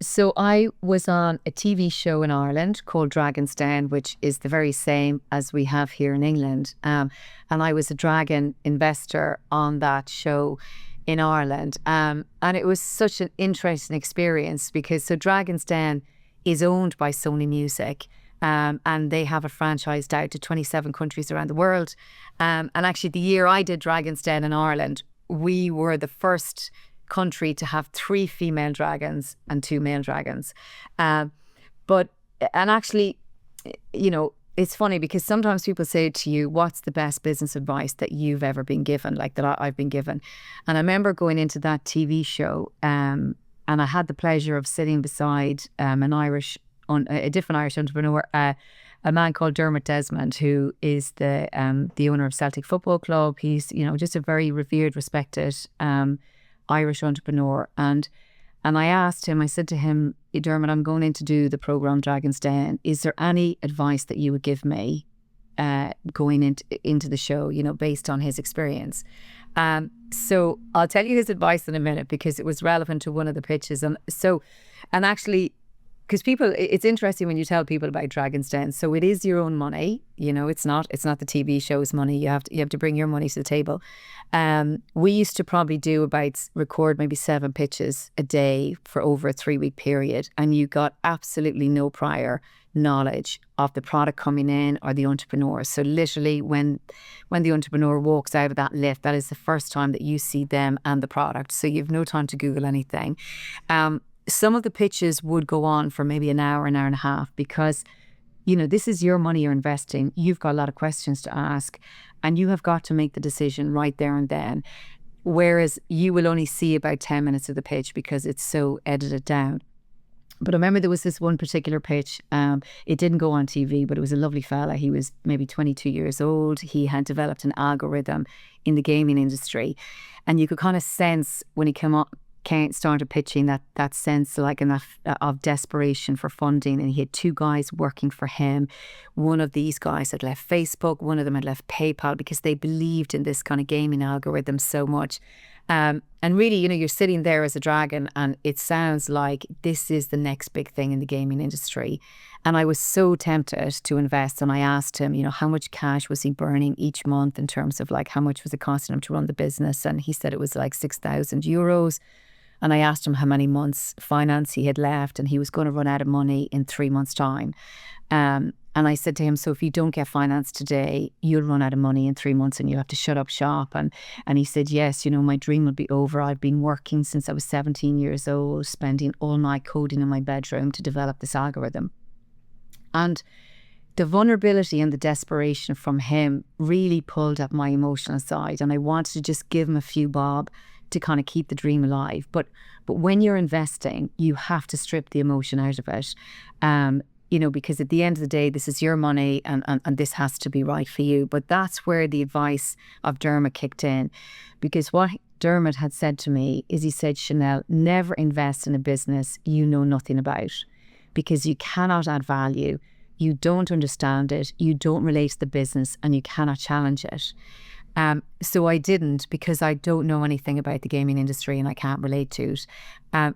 So I was on a TV show in Ireland called Dragon's Den, which is the very same as we have here in England. And I was a dragon investor on that show in Ireland. And it was such an interesting experience because Dragon's Den is owned by Sony Music. And they have it franchised out to 27 countries around the world. And actually the year I did Dragon's Den in Ireland, we were the first country to have 3 female dragons and 2 male dragons. It's funny because sometimes people say to you, what's the best business advice that you've ever been given, like that I've been given? And I remember going into that TV show and I had the pleasure of sitting beside a different Irish entrepreneur, a man called Dermot Desmond, who is the owner of Celtic Football Club. He's, just a very revered, respected Irish entrepreneur. And I asked him, I said to him, Dermot, I'm going in to do the programme Dragon's Den. Is there any advice that you would give me going into the show, based on his experience? So I'll tell you his advice in a minute because it was relevant to one of the pitches. And actually, because it's interesting when you tell people about Dragon's Den. So it is your own money, it's not the TV show's money. You have to bring your money to the table. We used to probably record maybe 7 pitches a day for over a 3-week period, and you got absolutely no prior knowledge of the product coming in or the entrepreneur. So literally when the entrepreneur walks out of that lift, that is the first time that you see them and the product. So you have no time to Google anything. Some of the pitches would go on for maybe an hour and a half because, this is your money you're investing. You've got a lot of questions to ask and you have got to make the decision right there and then. Whereas you will only see about 10 minutes of the pitch because it's so edited down. But I remember there was this one particular pitch. It didn't go on TV, but it was a lovely fella. He was maybe 22 years old. He had developed an algorithm in the gaming industry. And you could kind of sense when he started pitching that sense of desperation for funding. And he had 2 guys working for him. One of these guys had left Facebook, one of them had left PayPal because they believed in this kind of gaming algorithm so much. And really, you're sitting there as a dragon and it sounds like this is the next big thing in the gaming industry. And I was so tempted to invest. And I asked him, how much cash was he burning each month in terms of how much was it costing him to run the business? And he said it was like €6,000. And I asked him how many months finance he had left, and he was going to run out of money in 3 months' time. And I said to him, so if you don't get finance today, you'll run out of money in 3 months and you'll have to shut up shop. And he said, yes, my dream will be over. I've been working since I was 17 years old, spending all night coding in my bedroom to develop this algorithm. And the vulnerability and the desperation from him really pulled at my emotional side. And I wanted to just give him a few bob to kind of keep the dream alive. But when you're investing, you have to strip the emotion out of it. Because at the end of the day, this is your money and this has to be right for you. But that's where the advice of Dermot kicked in. Because what Dermot had said to me is he said, Chanelle, never invest in a business you know nothing about, because you cannot add value, you don't understand it, you don't relate to the business, and you cannot challenge it. So I didn't, because I don't know anything about the gaming industry and I can't relate to it.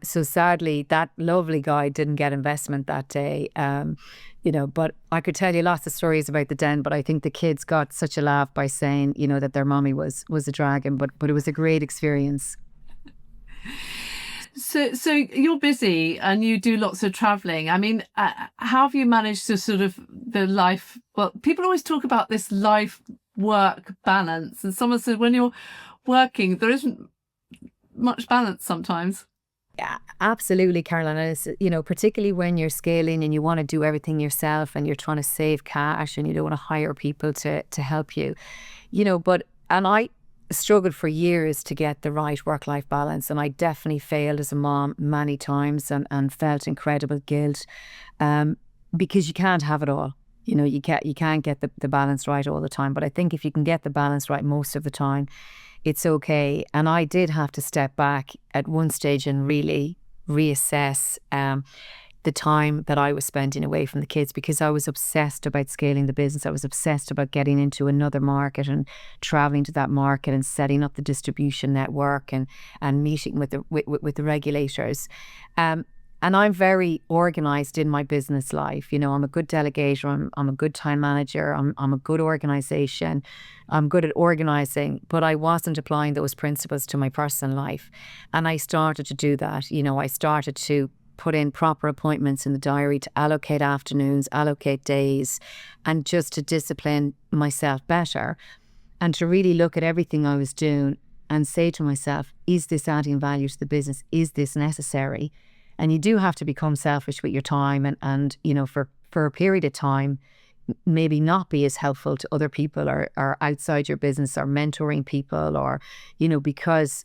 So sadly, that lovely guy didn't get investment that day. But I could tell you lots of stories about the den, but I think the kids got such a laugh by saying, that their mommy was a dragon, but it was a great experience. So you're busy and you do lots of traveling. I mean, how have you managed to sort of the life? Well, people always talk about this life work balance, and someone said when you're working, there isn't much balance sometimes. Yeah, absolutely, Caroline. And it's, particularly when you're scaling and you want to do everything yourself and you're trying to save cash and you don't want to hire people to help you, and I struggled for years to get the right work-life balance, and I definitely failed as a mom many times and felt incredible guilt, because you can't have it all. You can't get the balance right all the time, but I think if you can get the balance right most of the time, it's okay. And I did have to step back at one stage and really reassess the time that I was spending away from the kids, because I was obsessed about scaling the business. I was obsessed about getting into another market and traveling to that market and setting up the distribution network and meeting with the regulators. And I'm very organized in my business life. I'm a good delegator. I'm a good time manager. I'm a good organization. I'm good at organizing, but I wasn't applying those principles to my personal life. And I started to do that. I started to put in proper appointments in the diary, to allocate afternoons, allocate days, and just to discipline myself better, and to really look at everything I was doing and say to myself, is this adding value to the business? Is this necessary? And you do have to become selfish with your time and for a period of time, maybe not be as helpful to other people or outside your business or mentoring people or, because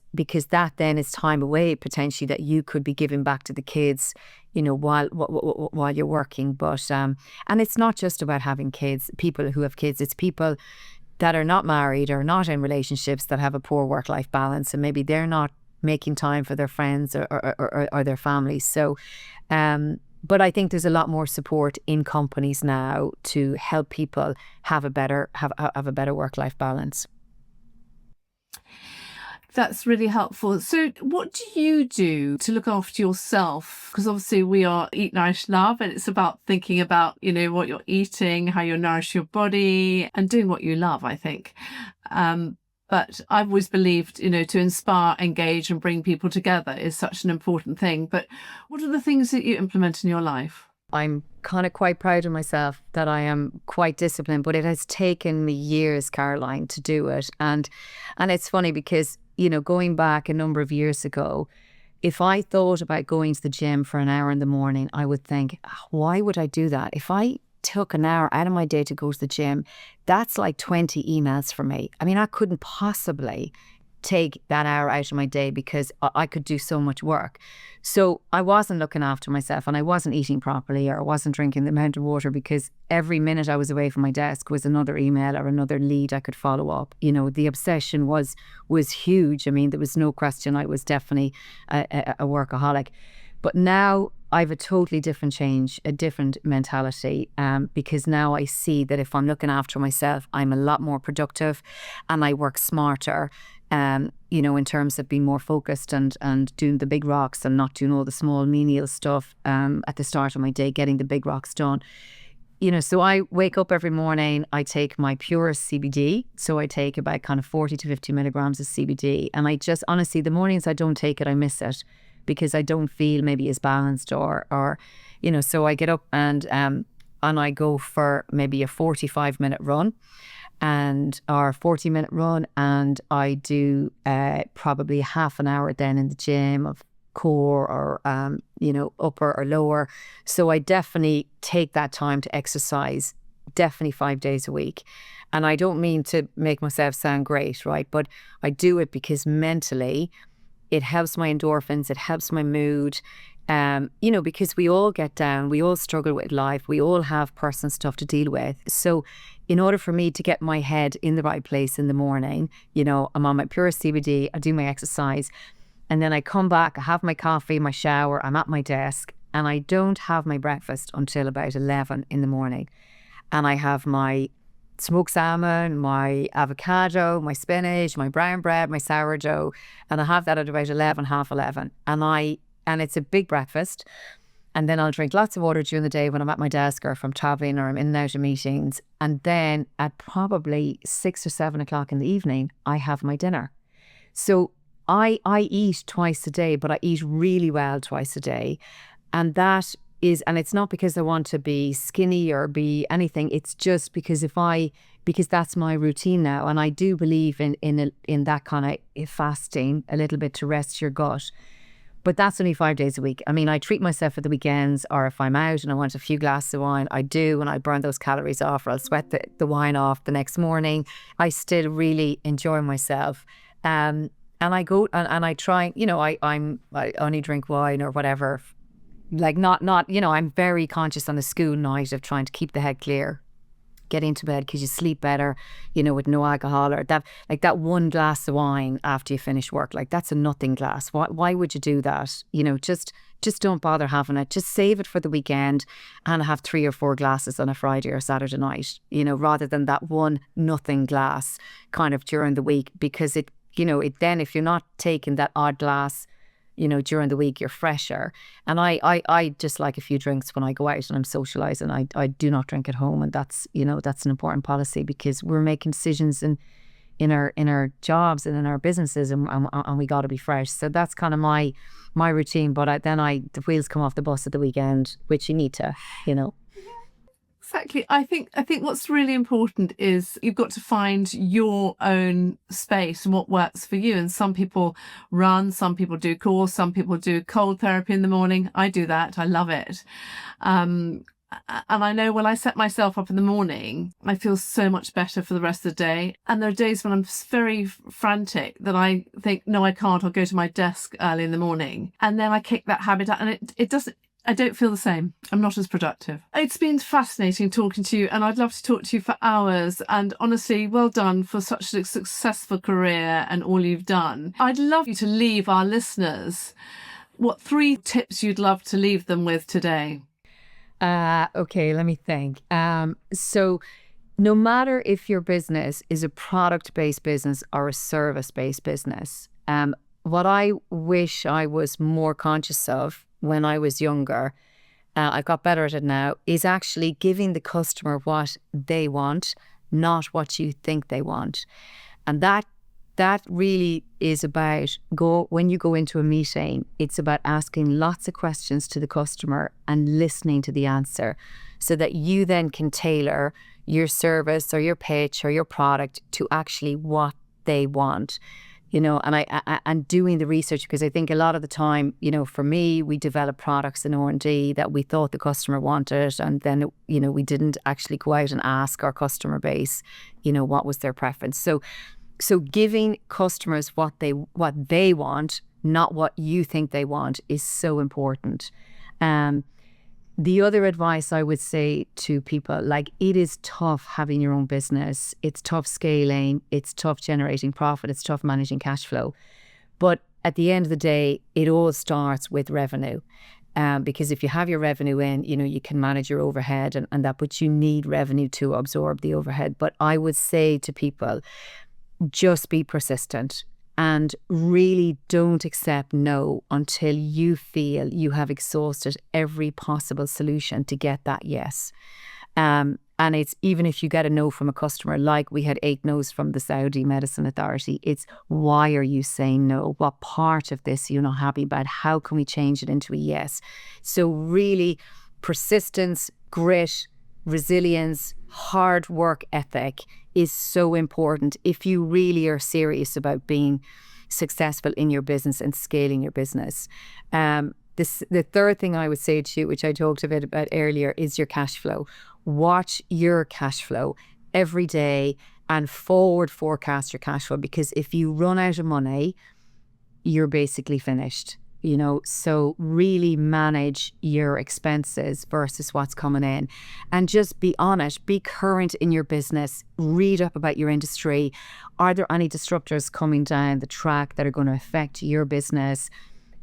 that then is time away potentially that you could be giving back to the kids, while you're working. But, and it's not just about having kids, people who have kids, it's people that are not married or not in relationships that have a poor work-life balance, and maybe they're not making time for their friends or their families. So, but I think there's a lot more support in companies now to help people have a better work-life balance. That's really helpful. So what do you do to look after yourself? Because obviously we are Eat Nourish Love, and it's about thinking about, what you're eating, how you nourish your body, and doing what you love, I think. But I've always believed, to inspire, engage and bring people together is such an important thing. But what are the things that you implement in your life? I'm kind of quite proud of myself that I am quite disciplined, but it has taken me years, Caroline, to do it. And it's funny because, going back a number of years ago, if I thought about going to the gym for an hour in the morning, I would think, why would I do that? If I took an hour out of my day to go to the gym, that's like 20 emails for me. I mean, I couldn't possibly take that hour out of my day because I could do so much work. So I wasn't looking after myself, and I wasn't eating properly, or I wasn't drinking the amount of water, because every minute I was away from my desk was another email or another lead I could follow up. The obsession was huge. I mean, there was no question I was definitely a workaholic. But now I have a totally different change, a different mentality, because now I see that if I'm looking after myself, I'm a lot more productive and I work smarter, in terms of being more focused and doing the big rocks and not doing all the small menial stuff at the start of my day, getting the big rocks done. So I wake up every morning, I take my Puris CBD. So I take about kind of 40 to 50 milligrams of CBD. And I just, honestly, the mornings I don't take it, I miss it, because I don't feel maybe as balanced or so I get up and I go for maybe a 45-minute run or 40-minute run, and I do probably half an hour then in the gym of core or upper or lower. So I definitely take that time to exercise, definitely 5 days a week. And I don't mean to make myself sound great, right? But I do it because mentally it helps my endorphins, it helps my mood, because we all get down, we all struggle with life, we all have personal stuff to deal with. So in order for me to get my head in the right place in the morning, I'm on my Puris CBD, I do my exercise, and then I come back, I have my coffee, my shower, I'm at my desk, and I don't have my breakfast until about 11 in the morning. And I have my smoked salmon, my avocado, my spinach, my brown bread, my sourdough, and I have that at about 11, half 11. And it's a big breakfast. And then I'll drink lots of water during the day when I'm at my desk or if I'm traveling or I'm in and out of meetings. And then at probably 6 or 7 o'clock in the evening, I have my dinner. So I eat twice a day, but I eat really well twice a day. And and it's not because I want to be skinny or be anything. It's just because because that's my routine now. And I do believe in that kind of fasting a little bit to rest your gut. But that's only 5 days a week. I mean, I treat myself at the weekends, or if I'm out and I want a few glasses of wine, I do, and I burn those calories off, or I'll sweat the wine off the next morning. I still really enjoy myself. And I go and I try, I only drink wine or whatever. Like not, I'm very conscious on a school night of trying to keep the head clear, get into bed because you sleep better, with no alcohol, or that one glass of wine after you finish work, like that's a nothing glass. Why would you do that? Just don't bother having it. Just save it for the weekend and have 3 or 4 glasses on a Friday or Saturday night, rather than that one nothing glass kind of during the week, because then if you're not taking that odd glass, during the week, you're fresher. And I just like a few drinks when I go out and I'm socializing. I do not drink at home, and that's an important policy, because we're making decisions in our jobs and in our businesses, and we got to be fresh. So that's kind of my routine. But the wheels come off the bus at the weekend, which you need to. Exactly. I think what's really important is you've got to find your own space and what works for you. And some people run, some people do course, some people do cold therapy in the morning. I do that. I love it. And I know when I set myself up in the morning, I feel so much better for the rest of the day. And there are days when I'm very frantic that I think, no, I can't. I'll go to my desk early in the morning. And then I kick that habit out, and it doesn't. I don't feel the same. I'm not as productive. It's been fascinating talking to you, and I'd love to talk to you for hours. And honestly, well done for such a successful career and all you've done. I'd love you to leave our listeners what 3 tips you'd love to leave them with today. Okay, let me think. So no matter if your business is a product-based business or a service-based business, what I wish I was more conscious of when I was younger, I got better at it now, is actually giving the customer what they want, not what you think they want. And that really is about when you go into a meeting, it's about asking lots of questions to the customer and listening to the answer, so that you then can tailor your service or your pitch or your product to actually what they want. And doing the research, because I think a lot of the time, for me, we develop products in R&D that we thought the customer wanted, and then, we didn't actually go out and ask our customer base, what was their preference. So giving customers what they want, not what you think they want, is so important. The other advice I would say to people, it is tough having your own business. It's tough scaling. It's tough generating profit. It's tough managing cash flow. But at the end of the day, it all starts with revenue. Because if you have your revenue in, you can manage your overhead and that, but you need revenue to absorb the overhead. But I would say to people, just be persistent. And really don't accept no until you feel you have exhausted every possible solution to get that yes. And it's even if you get a no from a customer, like we had 8 no's from the Saudi Medicine Authority, it's why are you saying no? What part of this are you not happy about? How can we change it into a yes? So really, persistence, grit, resilience, hard work ethic is so important if you really are serious about being successful in your business and scaling your business. The third thing I would say to you, which I talked a bit about earlier, is your cash flow. Watch your cash flow every day and forward forecast your cash flow, because if you run out of money, you're basically finished. So really manage your expenses versus what's coming in, and just be on it, be current in your business, read up about your industry. Are there any disruptors coming down the track that are going to affect your business?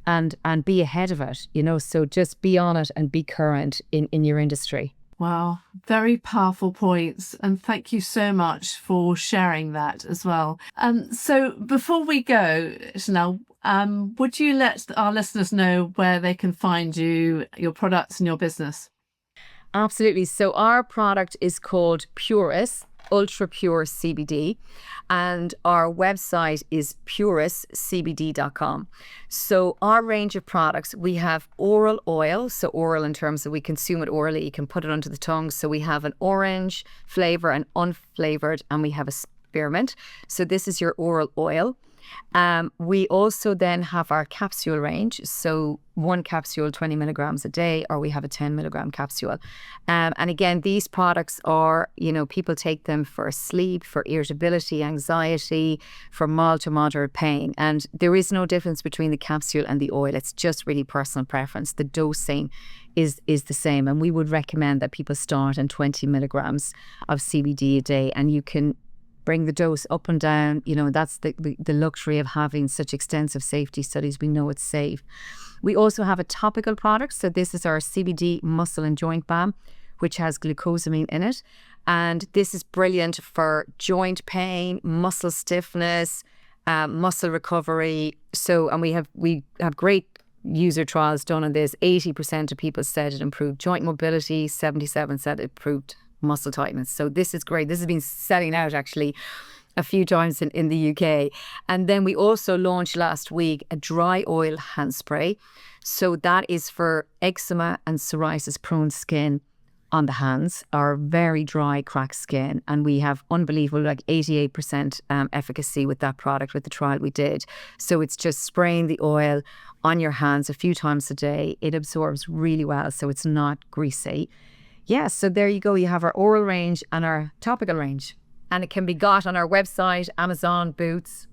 And be ahead of it, so just be on it and be current in your industry. Wow, very powerful points. And thank you so much for sharing that as well. So before we go, Chanelle, would you let our listeners know where they can find you, your products and your business? Absolutely. So our product is called Puris, Ultra Pure CBD, and our website is puriscbd.com. So our range of products, we have oral oil, so oral in terms of we consume it orally, you can put it under the tongue. So we have an orange flavor, an unflavored, and we have a spearmint. So this is your oral oil. We also then have our capsule range. So one capsule, 20 milligrams a day, or we have a 10 milligram capsule. And again, these products are, people take them for sleep, for irritability, anxiety, for mild to moderate pain. And there is no difference between the capsule and the oil. It's just really personal preference. The dosing is the same. And we would recommend that people start on 20 milligrams of CBD a day, and you can bring the dose up and down. That's the luxury of having such extensive safety studies. We know it's safe. We also have a topical product. So this is our CBD muscle and joint balm, which has glucosamine in it. And this is brilliant for joint pain, muscle stiffness, muscle recovery. So, and we have great user trials done on this. 80% of people said it improved joint mobility, 77% said it improved muscle tightness. So this is great. This has been selling out actually a few times in the UK. And then we also launched last week a dry oil hand spray. So that is for eczema and psoriasis prone skin on the hands, or very dry, cracked skin. And we have unbelievable, like 88% efficacy with that product with the trial we did. So it's just spraying the oil on your hands a few times a day. It absorbs really well, so it's not greasy. Yeah, so there you go. You have our oral range and our topical range. And it can be got on our website, Amazon, Boots.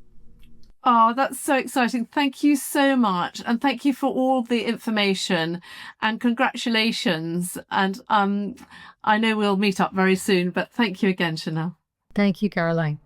Oh, that's so exciting. Thank you so much. And thank you for all the information, and congratulations. And I know we'll meet up very soon, but thank you again, Chanelle. Thank you, Caroline.